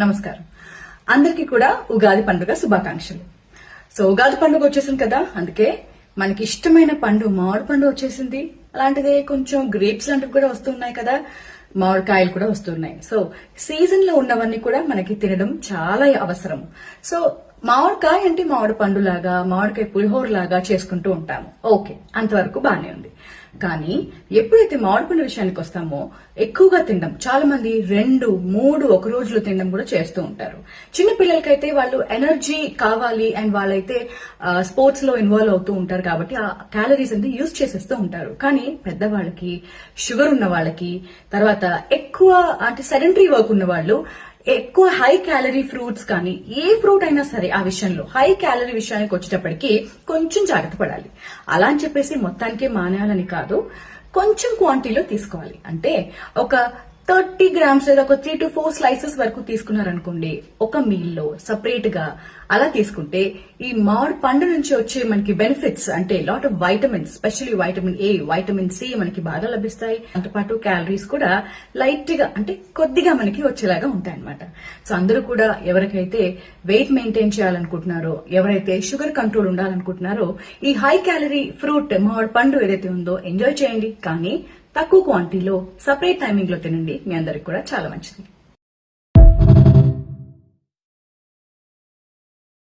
నమస్కారం. అందరికీ కూడా ఉగాది పండుగ శుభాకాంక్షలు. సో ఉగాది పండుగ వచ్చేసింది కదా, అందుకే మనకి ఇష్టమైన పండు మామిడి పండు వచ్చేసింది. అలాంటిదే కొంచెం గ్రేప్స్ లాంటివి కూడా వస్తున్నాయి కదా, మామిడికాయలు కూడా వస్తున్నాయి. సో సీజన్ లో ఉన్నవన్నీ కూడా మనకి తినడం చాలా అవసరం. సో మామిడికాయ అంటే మామిడి పండు లాగా, మామిడికాయ పులిహోర లాగా చేసుకుంటూ ఉంటాము. ఓకే, అంతవరకు బానే ఉంది. కానీ ఎప్పుడైతే మామిడి పండు విషయానికి వస్తామో ఎక్కువగా తినడం, చాలా మంది 2-3 ఒక రోజులో తినడం కూడా చేస్తూ ఉంటారు. చిన్న పిల్లలకైతే వాళ్ళు ఎనర్జీ కావాలి అండ్ వాళ్ళైతే స్పోర్ట్స్ లో ఇన్వాల్వ్ అవుతూ ఉంటారు కాబట్టి ఆ క్యాలరీస్ అనేది యూజ్ చేసేస్తూ ఉంటారు. కానీ పెద్దవాళ్ళకి, షుగర్ ఉన్న వాళ్ళకి, తర్వాత ఎక్కువ అంటే సెడెంటరీ వర్క్ ఉన్న వాళ్ళు ఎక్కువ హై క్యాలరీ ఫ్రూట్స్ కానీ ఏ ఫ్రూట్ అయినా సరే ఆ విషయంలో హై క్యాలరీ విషయానికి వచ్చేటప్పటికి కొంచెం జాగ్రత్త పడాలి. అలా అని చెప్పేసి మొత్తానికే మానేయాలని కాదు, కొంచెం క్వాంటిటీలో తీసుకోవాలి. అంటే ఒక 30 గ్రామ్స్ లేదా ఒక 3 to 4 స్లైసెస్ వరకు తీసుకున్నారనుకోండి ఒక మీల్ లో సపరేట్ గా. అలా తీసుకుంటే ఈ మామిడి పండు నుంచి వచ్చే మనకి బెనిఫిట్స్ అంటే lot of vitamins, specially vitamin A, vitamin C మనకి బాగా లభిస్తాయి. దాంతోపాటు క్యాలరీస్ కూడా లైట్ గా అంటే కొద్దిగా మనకి వచ్చేలాగా ఉంటాయి అనమాట. సో అందరూ కూడా ఎవరికైతే వెయిట్ మెయింటైన్ చేయాలనుకుంటున్నారో, ఎవరైతే షుగర్ కంట్రోల్ ఉండాలనుకుంటున్నారో ఈ హై క్యాలరీ ఫ్రూట్ మామిడి పండు ఏదైతే ఉందో ఎంజాయ్ చేయండి. కానీ తక్కువ క్వాంటిటీలో సపరేట్ టైమింగ్ లో తినండి. మీ అందరికి కూడా చాలా మంచిది.